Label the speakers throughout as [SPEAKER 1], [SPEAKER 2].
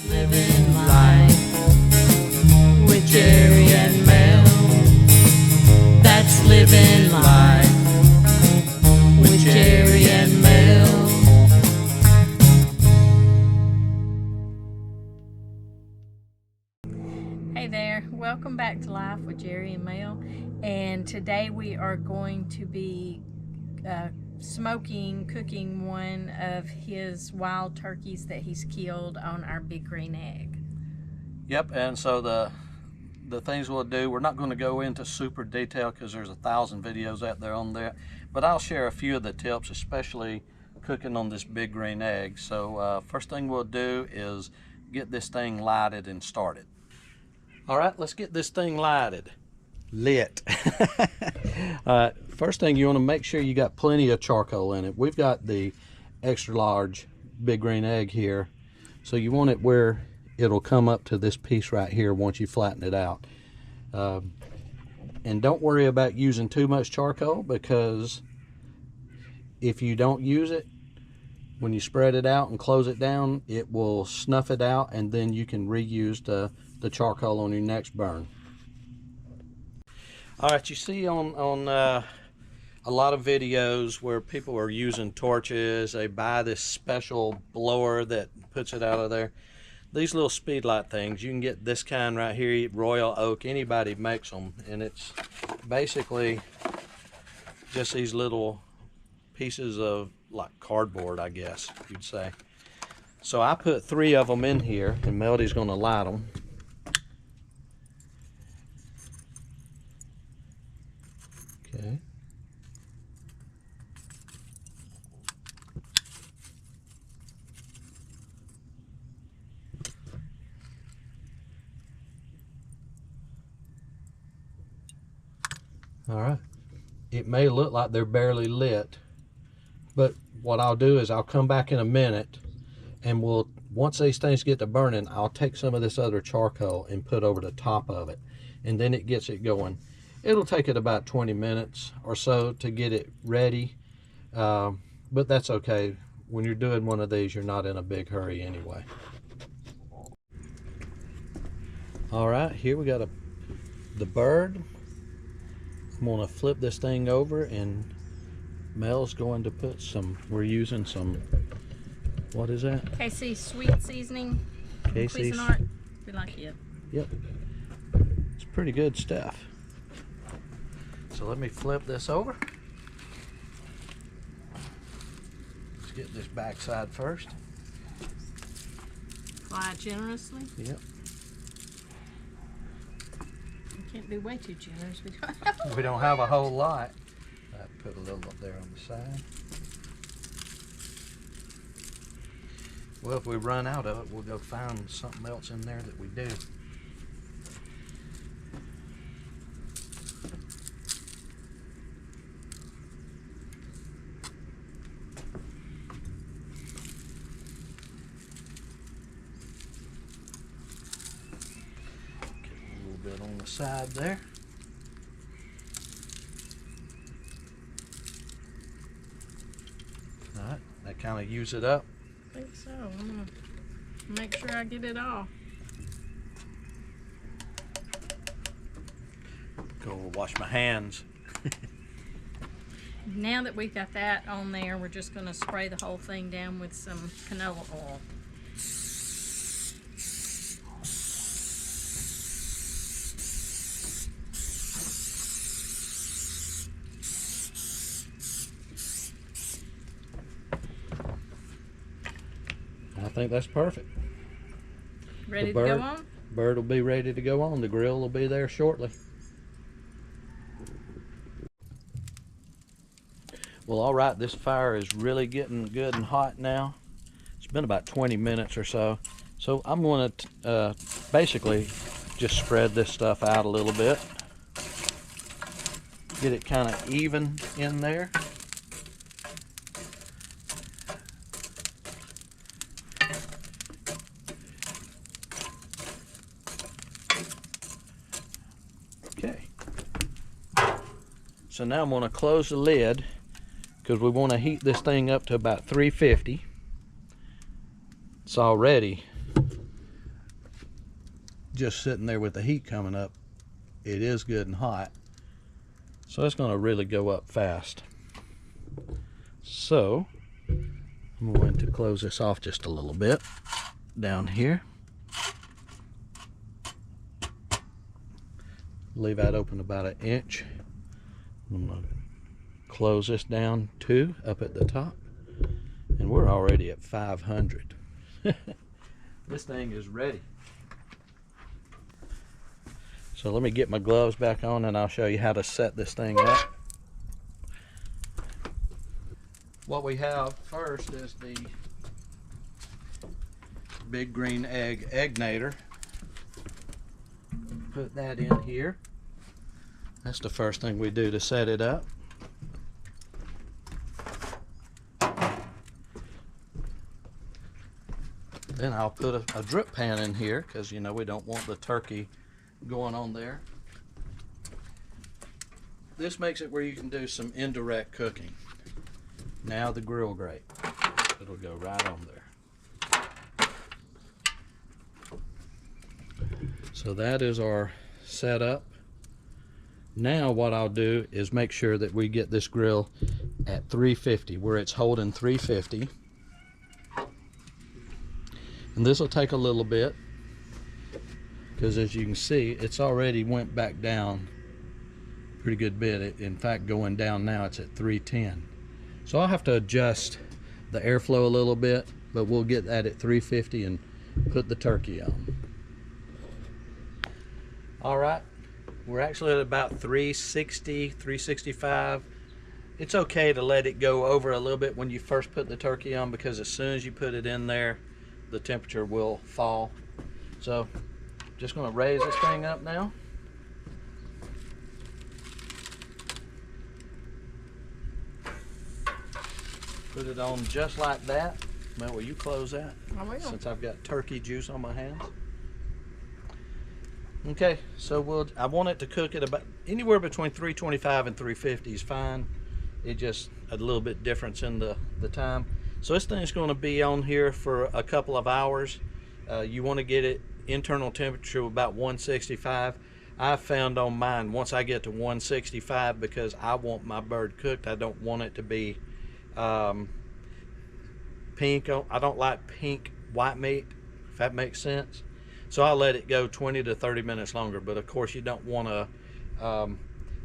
[SPEAKER 1] living life with Jerry and Mel. That's living life with Jerry and Mel.
[SPEAKER 2] Hey there, welcome back to Life with Jerry and Mel. And today we are going to be cooking one of his wild turkeys that he's killed on our big green egg.
[SPEAKER 3] Yep, and so the things we'll do, we're not going to go into super detail because there's 1,000 videos out there on there, but I'll share a few of the tips, especially cooking on this big green egg. So first thing we'll do is get this thing lighted and started. All right, let's get this thing lit. First thing, you want to make sure you got plenty of charcoal in it. We've got the extra large big green egg here, so you want it where it'll come up to this piece right here once you flatten it out. And don't worry about using too much charcoal, because if you don't use it, when you spread it out and close it down, it will snuff it out, and then you can reuse the charcoal on your next burn. All right, you see on a lot of videos where people are using torches, they buy this special blower that puts it out of there. These little speedlight things, you can get this kind right here, Royal Oak, anybody makes them, and it's basically just these little pieces of like cardboard, I guess you'd say. So I put 3 of them in here, and Melody's going to light them. Okay. All right. It may look like they're barely lit, but what I'll do is I'll come back in a minute, and once these things get to burning, I'll take some of this other charcoal and put over the top of it, and then it gets it going. It'll take it about 20 minutes or so to get it ready, but that's okay. When you're doing one of these, you're not in a big hurry anyway. All right, here we got the bird. I'm going to flip this thing over, and Mel's going to put we're using some, what is that?
[SPEAKER 2] KC sweet seasoning.
[SPEAKER 3] KC.
[SPEAKER 2] Cuisinart. We like it.
[SPEAKER 3] Yep. It's pretty good stuff. So let me flip this over. Let's get this back side first.
[SPEAKER 2] Fry it generously.
[SPEAKER 3] Yep.
[SPEAKER 2] You can't be way too generous.
[SPEAKER 3] We don't have a whole lot. I put a little up there on the side. Well, if we run out of it, we'll go find something else in there that we do. Bit on the side there. All right, that kind of use it up.
[SPEAKER 2] I think so. I'm gonna make sure I get it all.
[SPEAKER 3] Go wash my hands.
[SPEAKER 2] Now that we've got that on there, we're just going to spray the whole thing down with some canola oil.
[SPEAKER 3] I think that's perfect.
[SPEAKER 2] Ready to go on?
[SPEAKER 3] Bird will be ready to go on. The grill will be there shortly. Well, all right, this fire is really getting good and hot now. It's been about 20 minutes or so. So I'm going to basically just spread this stuff out a little bit. Get it kind of even in there. Okay. So now I'm going to close the lid, because we want to heat this thing up to about 350. It's already just sitting there with the heat coming up, it is good and hot. So it's going to really go up fast. So I'm going to close this off just a little bit down here. Leave that open about 1 inch. I'm going to close this down too, up at the top. And we're already at 500. This thing is ready. So let me get my gloves back on and I'll show you how to set this thing up. What we have first is the big green eggnator. Put that in here. That's the first thing we do to set it up. Then I'll put a drip pan in here because, you know, we don't want the turkey going on there. This makes it where you can do some indirect cooking. Now the grill grate. It'll go right on there. So that is our setup. Now what I'll do is make sure that we get this grill at 350, where it's holding 350. And this will take a little bit because, as you can see, it's already went back down a pretty good bit. In fact, going down now, it's at 310. So I'll have to adjust the airflow a little bit, but we'll get that at 350 and put the turkey on. All right, we're actually at about 360, 365. It's okay to let it go over a little bit when you first put the turkey on, because as soon as you put it in there, the temperature will fall. So just going to raise this thing up now. Put it on just like that. Mel, will you close that?
[SPEAKER 2] I will.
[SPEAKER 3] Since I've got turkey juice on my hands. Okay, so I want it to cook at about anywhere between 325 and 350 is fine. It just a little bit difference in the time. So this thing's going to be on here for a couple of hours. You want to get it internal temperature of about 165. I found on mine, once I get to 165, because I want my bird cooked, I don't want it to be pink. I don't like pink white meat, if that makes sense. So I'll let it go 20 to 30 minutes longer, but of course you don't want to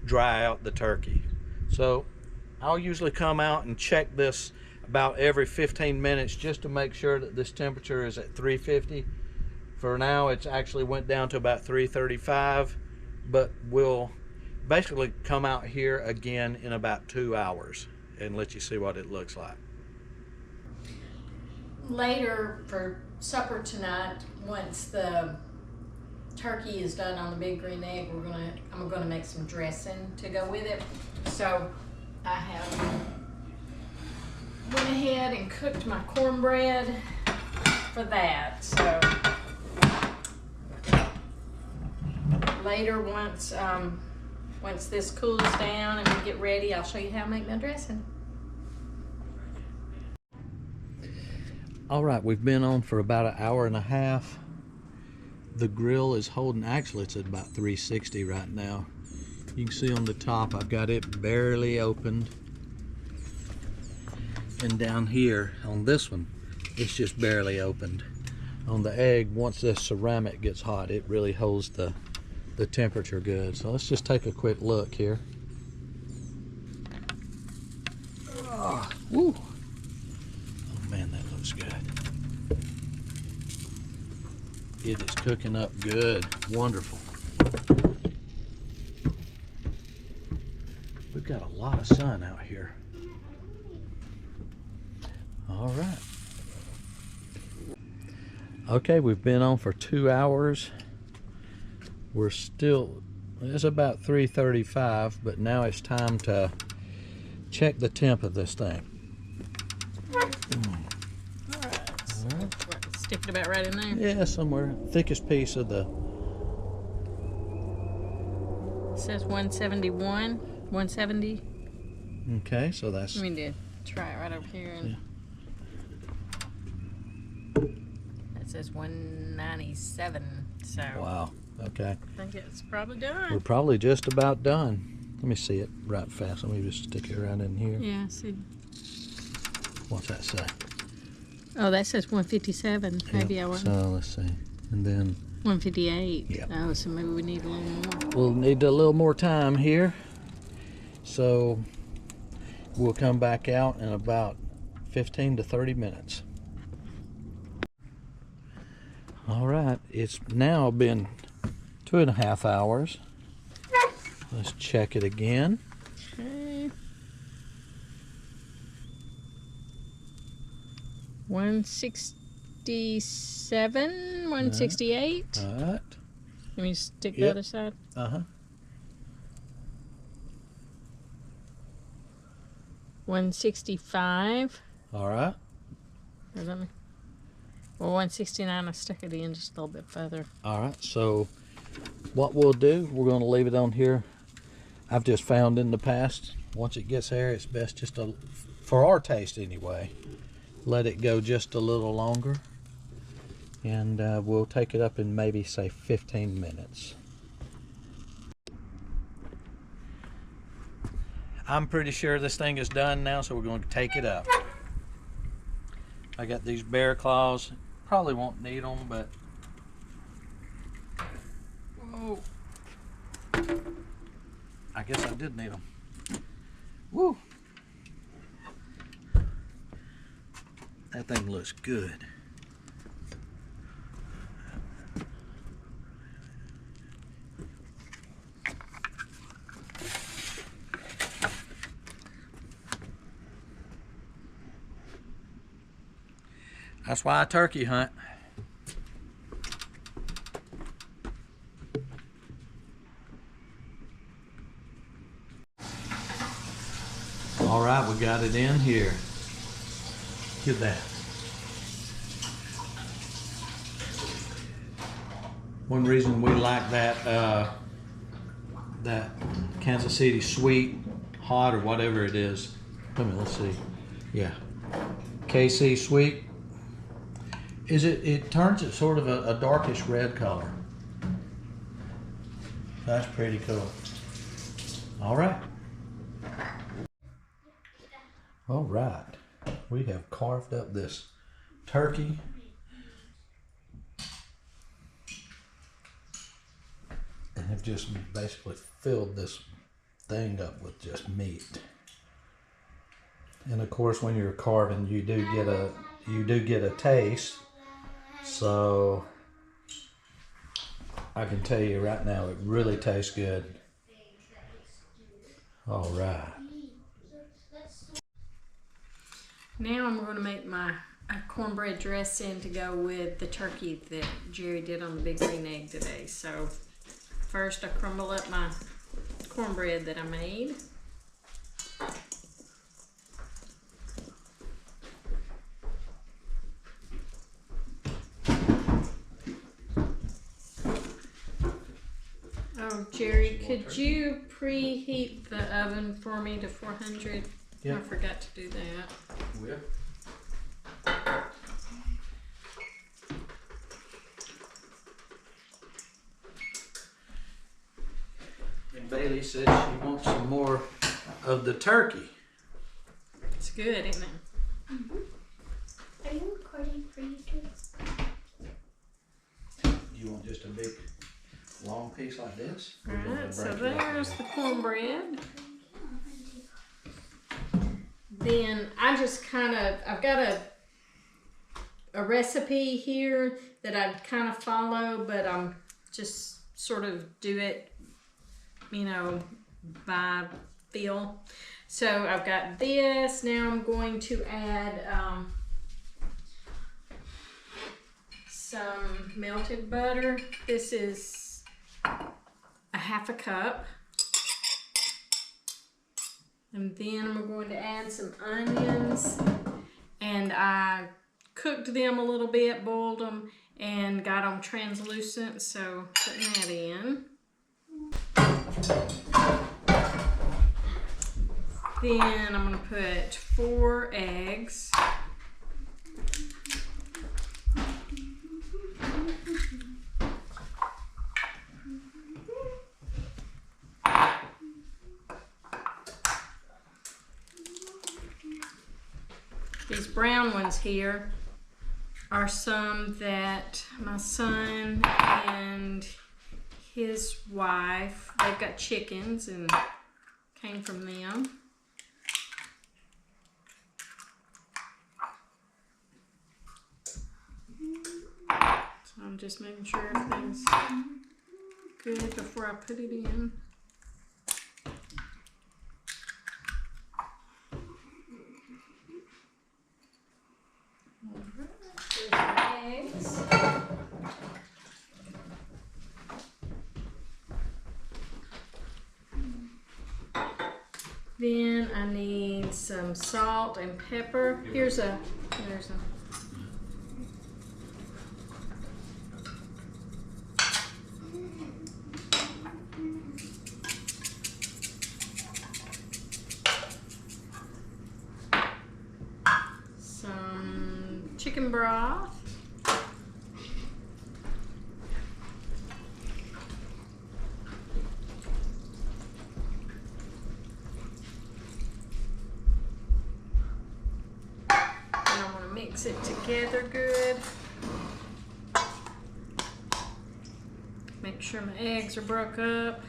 [SPEAKER 3] dry out the turkey. So I'll usually come out and check this about every 15 minutes just to make sure that this temperature is at 350. For now, it's actually went down to about 335, but we'll basically come out here again in about 2 hours and let you see what it looks like.
[SPEAKER 2] Later for supper tonight, once the turkey is done on the big green egg, I'm gonna make some dressing to go with it. So I have went ahead and cooked my cornbread for that. So later, once this cools down and we get ready, I'll show you how I make my dressing.
[SPEAKER 3] All right, we've been on for about an hour and a half. The grill is holding, actually it's at about 360 right now. You can see on the top I've got it barely opened. And down here on this one, it's just barely opened. On the egg, once this ceramic gets hot, it really holds the temperature good. So let's just take a quick look here. Woo. Oh man, that looks good. It is cooking up good. Wonderful. We've got a lot of sun out here. All right. Okay, we've been on for 2 hours. We're still, it's about 335, but now it's time to check the temp of this thing.
[SPEAKER 2] All right. Stick it about right in there.
[SPEAKER 3] Yeah, somewhere. Thickest piece of the...
[SPEAKER 2] It says 171, 170.
[SPEAKER 3] Okay, so that's...
[SPEAKER 2] We need to try it right over here. And
[SPEAKER 3] yeah.
[SPEAKER 2] That's says 197. So
[SPEAKER 3] Wow. Okay.
[SPEAKER 2] I think it's probably done.
[SPEAKER 3] We're probably just about done. Let me see it right fast. Let me just stick it right in here.
[SPEAKER 2] Yeah, see.
[SPEAKER 3] What's that say?
[SPEAKER 2] Oh, that says 157. Maybe
[SPEAKER 3] Yep.
[SPEAKER 2] I wasn't.
[SPEAKER 3] So let's see. And then
[SPEAKER 2] 158.
[SPEAKER 3] Yeah.
[SPEAKER 2] Oh, so maybe we need a little more.
[SPEAKER 3] we'll need a little more time here. So we'll come back out in about 15 to 30 minutes. All right, it's now been 2.5 hours. Let's check it again.
[SPEAKER 2] Okay. 167, 168.
[SPEAKER 3] All right.
[SPEAKER 2] Let me stick the
[SPEAKER 3] Yep.
[SPEAKER 2] other side.
[SPEAKER 3] Uh-huh.
[SPEAKER 2] 165.
[SPEAKER 3] All right.
[SPEAKER 2] Or let me. Well, 169. I stuck it in just a little bit further.
[SPEAKER 3] All right, so what we'll do, we're going to leave it on here. I've just found in the past, once it gets there, it's best just to, for our taste anyway, let it go just a little longer. And we'll take it up in maybe, say, 15 minutes. I'm pretty sure this thing is done now, so we're going to take it up. I got these bear claws. Probably won't need them, but whoa. I guess I did need them. Woo! That thing looks good. That's why I turkey hunt. All right, we got it in here. Look at that. One reason we like that that Kansas City sweet, hot, or whatever it is. Let's see. Yeah, KC sweet. Is it turns it sort of a darkish red color. That's pretty cool. All right. All right. We have carved up this turkey. And have just basically filled this thing up with just meat. And of course, when you're carving, you do get a taste. So I can tell you right now, it really tastes good. All right.
[SPEAKER 2] Now I'm going to make my cornbread dressing to go with the turkey that Jerry did on the big green egg today. So first I crumble up my cornbread that I made. Oh, Jerry, could you preheat the oven for me to 400?
[SPEAKER 3] Yeah.
[SPEAKER 2] I forgot to do that.
[SPEAKER 3] Yeah. And Bailey said she wants some more of the turkey.
[SPEAKER 2] It's good, isn't it?
[SPEAKER 4] Mm-hmm. Are you recording for YouTube?
[SPEAKER 3] You want just a big, long piece like this?
[SPEAKER 2] Alright, so there's the cornbread. Then I just I've got a recipe here that I kind of follow, but I'm just sort of do it, by feel. So I've got this. Now I'm going to add some melted butter. This is a half a cup. And then I'm going to add some onions. And I cooked them a little bit, boiled them, and got them translucent. So putting that in. Then I'm going to put 4 eggs. brown ones here are some that my son and his wife, they've got chickens and came from them. So I'm just making sure everything's good before I put it in. There's my eggs. Then I need some salt and pepper. There's a. Some chicken broth. Mix it together good. Make sure my eggs are broke up.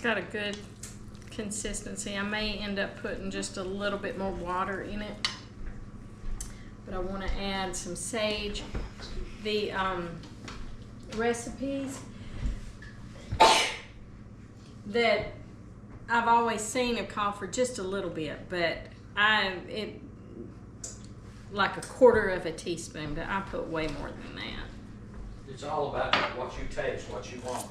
[SPEAKER 2] Got a good consistency. I may end up putting just a little bit more water in it, but I want to add some sage. The recipes that I've always seen have called for just a little bit, but it like a quarter of a teaspoon, but I put way more than that.
[SPEAKER 3] It's all about what you taste, what you want.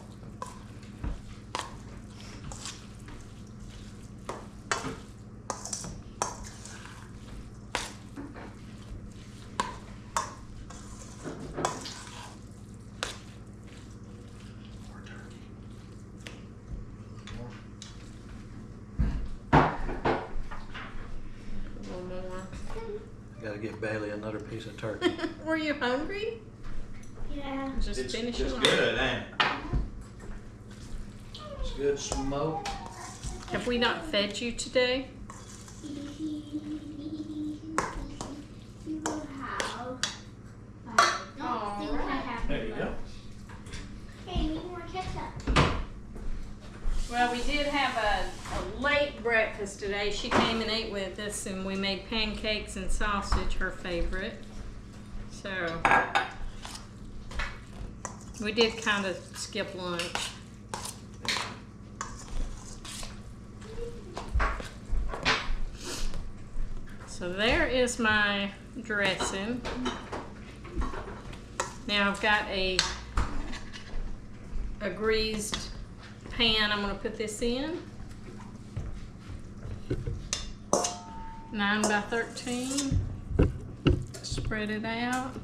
[SPEAKER 3] Got to get Bailey another piece of turkey.
[SPEAKER 2] Were you hungry?
[SPEAKER 4] Yeah.
[SPEAKER 2] Just finish it.
[SPEAKER 3] It's good, ain't it? It's good smoke.
[SPEAKER 2] Have we not fed you today?
[SPEAKER 3] There you go.
[SPEAKER 4] Hey, need more ketchup.
[SPEAKER 2] Well, we did have a late breakfast today. She came and ate with us, and we made pancakes and sausage, her favorite. So we did kind of skip lunch. So there is my dressing. Now I've got a greased pan. I'm going to put this in. 9 by 13. Spread it out.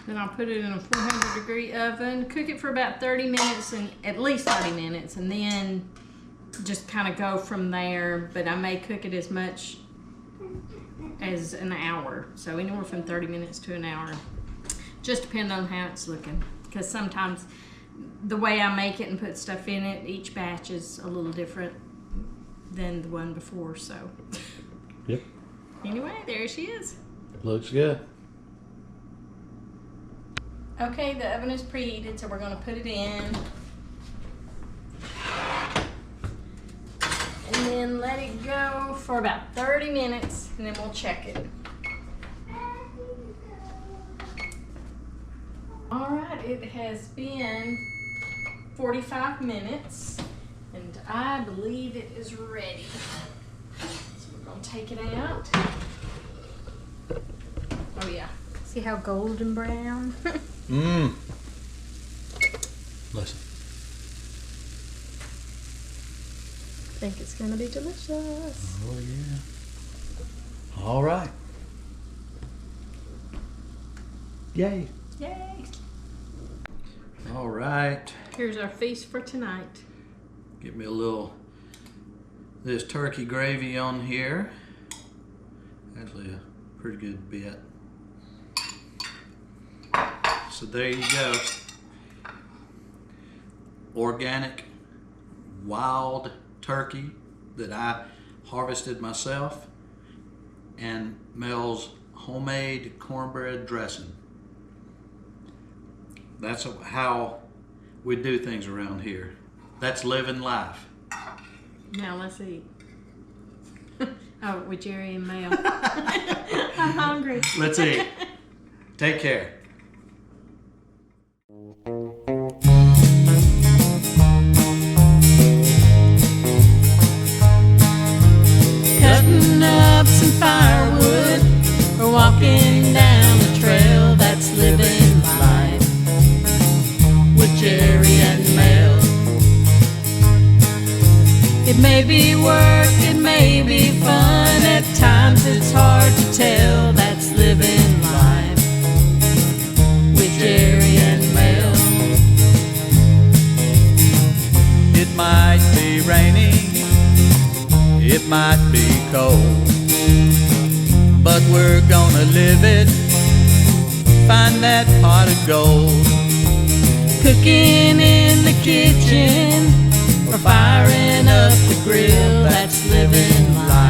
[SPEAKER 2] Then I'll put it in a 400-degree oven. Cook it for about 30 minutes, and at least 30 minutes, and then just kind of go from there. But I may cook it as much as an hour, so anywhere from 30 minutes to an hour. Just depending on how it's looking, because sometimes the way I make it and put stuff in it, each batch is a little different than the one before. So
[SPEAKER 3] Yep.
[SPEAKER 2] Anyway, there she is.
[SPEAKER 3] Looks good.
[SPEAKER 2] Okay, the oven is preheated, so we're going to put it in. And then let it go for about 30 minutes, and then we'll check it. All right, it has been 45 minutes, and I believe it is ready. So we're going to take it out. Oh yeah, see how golden brown?
[SPEAKER 3] Mmm. Listen.
[SPEAKER 2] think it's gonna be delicious.
[SPEAKER 3] Oh yeah. All right. Yay.
[SPEAKER 2] Yay!
[SPEAKER 3] All right.
[SPEAKER 2] Here's our feast for tonight.
[SPEAKER 3] Get me a little this turkey gravy on here. Actually a pretty good bit. So there you go. Organic wild turkey that I harvested myself, and Mel's homemade cornbread dressing. That's how we do things around here. That's living life.
[SPEAKER 2] Now let's eat. Oh, with Jerry and Mel. I'm hungry.
[SPEAKER 3] Let's eat. Take care.
[SPEAKER 1] Cutting up some firewood or walking down the trail. That's living life with Jerry and Mel. It may be work, it may be fun. At times it's hard to tell. That's living life with Jerry and Mel.
[SPEAKER 5] It might be raining, it might be cold, but we're gonna live it, find that pot of gold.
[SPEAKER 1] Cooking in the kitchen or firing up the grill. That's living life